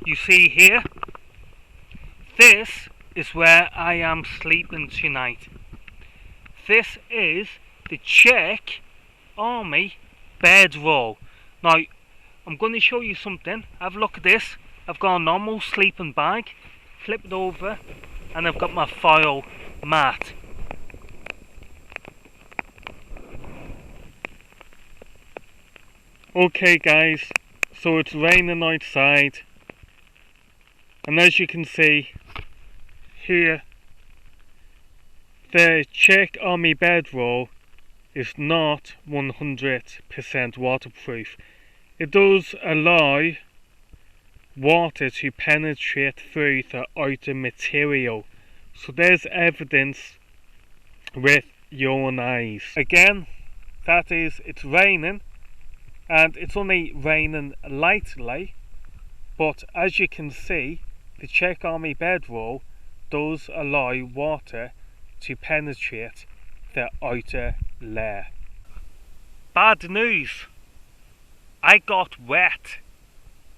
you see here, this is where I am sleeping tonight. This is the Czech Army Bed Roll. Now, I'm going to show you something. Have a look at this. I've got a normal sleeping bag, flip it over, and I've got my foil mat. Okay guys, so it's raining outside, and as you can see here, the Czech Army Bed Roll is not 100% waterproof. It does allow water to penetrate through the outer material, so there's evidence with your own eyes. Again, that is, it's raining, and it's only raining lightly, but as you can see, the Czech Army Bed Roll does allow water to penetrate the outer layer. Bad news, I got wet.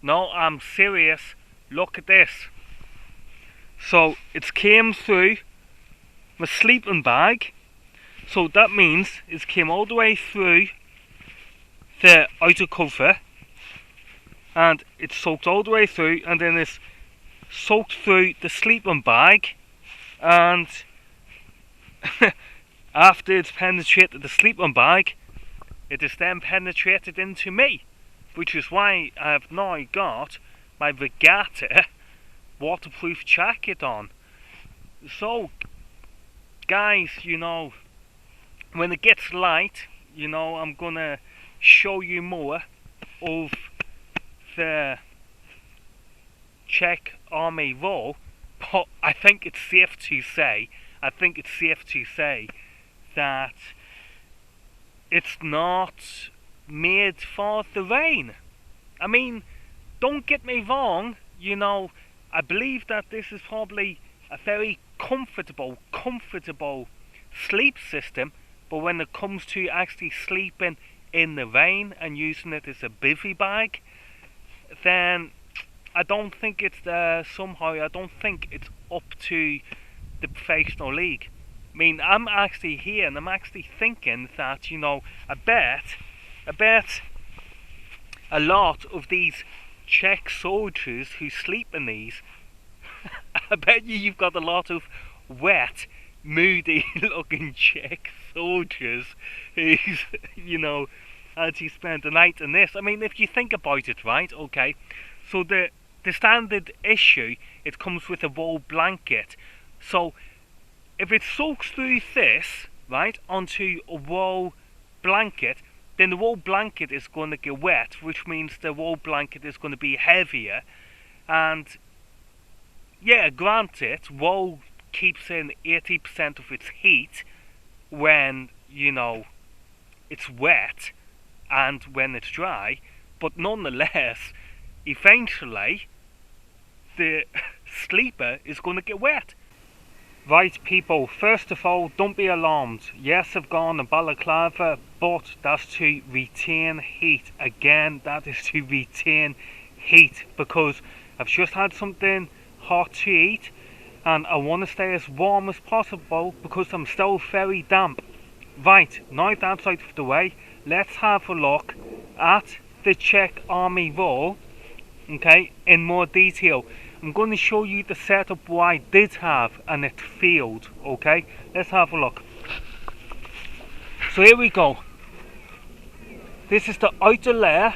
No, I'm serious. Look at this. So it's came through my sleeping bag, so that means it's came all the way through the outer cover, and it's soaked all the way through, and then it's soaked through the sleeping bag, and after it's penetrated the sleeping bag, it is then penetrated into me, which is why I have now got my regatta waterproof jacket on. So guys, you know, when it gets light, you know, I'm gonna show you more of the Czech Army Roll, but I think it's safe to say that it's not made for the rain. I mean, don't get me wrong, you know, I believe that this is probably a very comfortable sleep system, but when it comes to actually sleeping in the rain and using it as a bivvy bag, then I don't think it's I don't think it's up to the professional league. I mean, I'm actually here and I'm actually thinking that, you know, I bet a lot of these Czech soldiers who sleep in these, I bet you've got a lot of wet, moody looking Czech soldiers who's, you know, actually spent the night in this. I mean, if you think about it, right, okay, so the standard issue, it comes with a wool blanket. So if it soaks through this, right, onto a wool blanket, then the wool blanket is going to get wet, which means the wool blanket is going to be heavier. And yeah, granted, wool keeps in 80% of its heat when, you know, it's wet and when it's dry, but nonetheless, eventually the sleeper is going to get wet. Right people, first of all, don't be alarmed. Yes, I've gone a balaclava, but that's to retain heat. Again, that is to retain heat, because I've just had something hot to eat and I want to stay as warm as possible because I'm still very damp. Right, now that's out of the way, let's have a look at the Czech Army Roll, okay, in more detail. I'm going to show you the setup what I did have and it failed, okay? Let's have a look. So here we go. This is the outer layer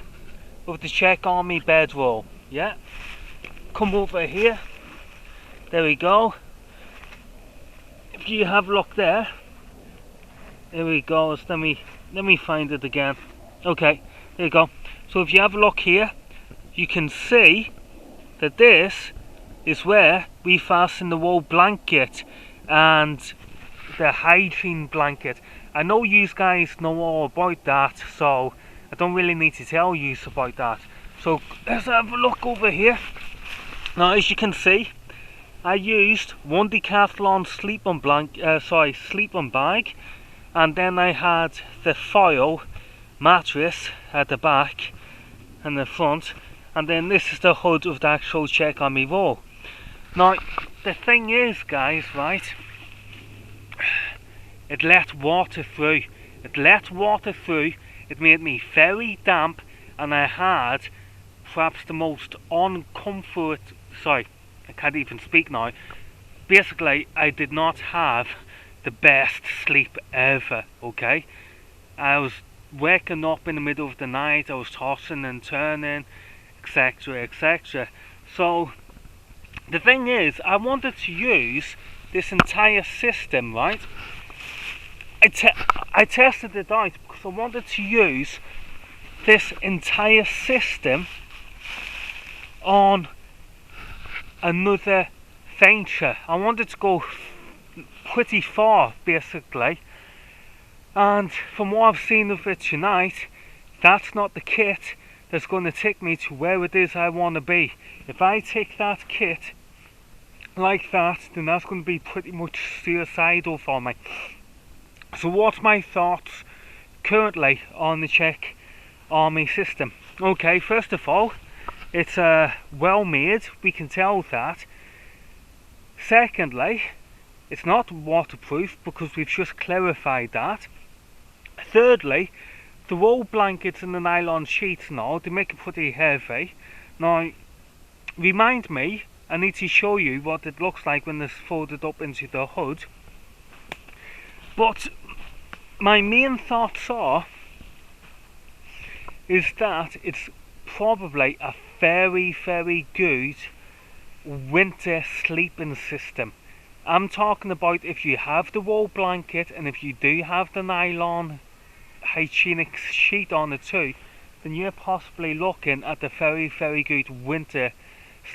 of the Czech Army Bed Roll, yeah? Come over here. There we go. If you have a look there. There we go. Let me find it again. Okay, there you go. So if you have a look here, you can see that this is where we fasten the wool blanket and the hygiene blanket. I know you guys know all about that, so I don't really need to tell you about that. So let's have a look over here. Now, as you can see, I used one Decathlon sleeping bag, and then I had the foil mattress at the back and the front, and then this is the hood of the actual Czech Army roll. Now the thing is, guys, right, it let water through. It let water through. It made me very damp, and I had perhaps the most sorry, I can't even speak now. Basically, I did not have the best sleep ever, okay? I was waking up in the middle of the night, I was tossing and turning, etc, etc. So, the thing is, I wanted to use this entire system, right? I tested it out because I wanted to use this entire system on another venture. I wanted to go pretty far, basically, and from what I've seen of it tonight, that's not the kit that's going to take me to where it is I want to be. If I take that kit like that, then that's going to be pretty much suicidal for me. So what's my thoughts currently on the Czech Army system? Okay, first of all, it's well made, we can tell that. Secondly, it's not waterproof because we've just clarified that. Thirdly, the roll blankets and the nylon sheets now, they make it pretty heavy. Now, remind me, I need to show you what it looks like when it's folded up into the hood. But my main thoughts is that it's probably a very, very good winter sleeping system. I'm talking about if you have the wool blanket and if you do have the nylon hygienic sheet on it too, then you're possibly looking at a very, very good winter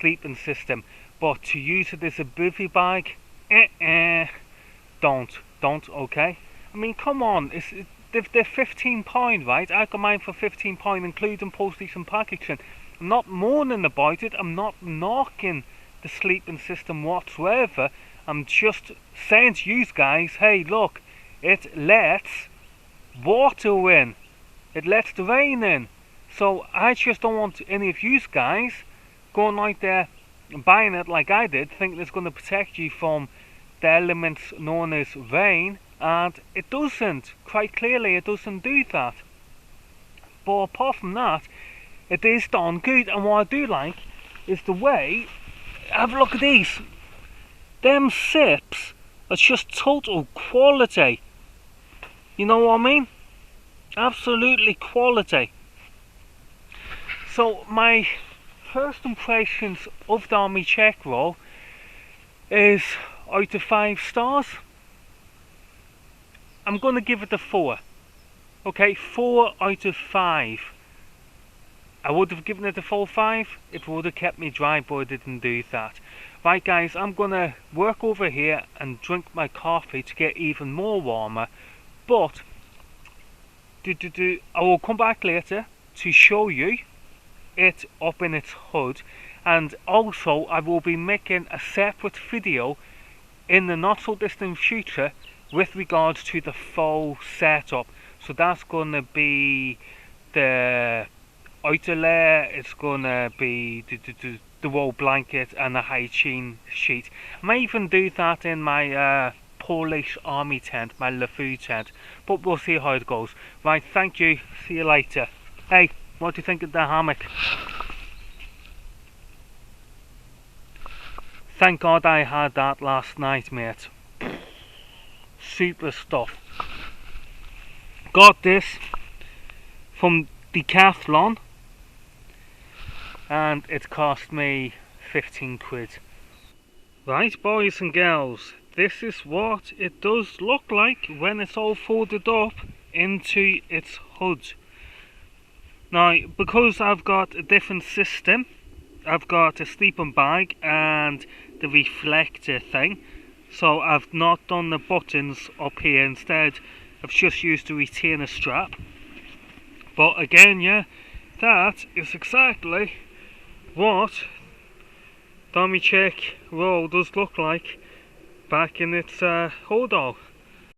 sleeping system. But to use it as a bivvy bag, don't, okay? I mean, come on, they're £15, right? I got mine for £15, including postage and packaging. I'm not moaning about it, I'm not knocking the sleeping system whatsoever. I'm just saying to you guys, hey look, it lets water in, it lets the rain in. So I just don't want any of you guys going out there and buying it like I did, thinking it's going to protect you from the elements known as rain, and it doesn't. Quite clearly it doesn't do that. But apart from that, it is darn good. And what I do like is the way, have a look at these. Them sips are just total quality. You know what I mean? Absolutely quality. So my first impressions of the Army Czech roll is out of 5 stars. I'm going to give it a 4. Okay, 4 out of 5. I would have given it a full 5. It would have kept me dry, but I didn't do that. Right guys, I'm going to work over here and drink my coffee to get even more warmer. But I will come back later to show you it up in its hood. And also I will be making a separate video in the not so distant future with regards to the full setup. So that's going to be the outer layer, it's going to be the wool blanket and the hygiene sheet. I may even do that in my Polish army tent, my LeFou tent, but we'll see how it goes. Right, thank you, see you later. Hey, what do you think of the hammock? Thank God I had that last night, mate. Super stuff. Got this from Decathlon and it cost me 15 quid. Right boys and girls, this is what it does look like when it's all folded up into its hood. Now, because I've got a different system, I've got a sleeping bag and the reflector thing, so I've not done the buttons up here. Instead I've just used the retainer strap. But again, yeah, that is exactly what the Army Czech roll does look like back in its hold all.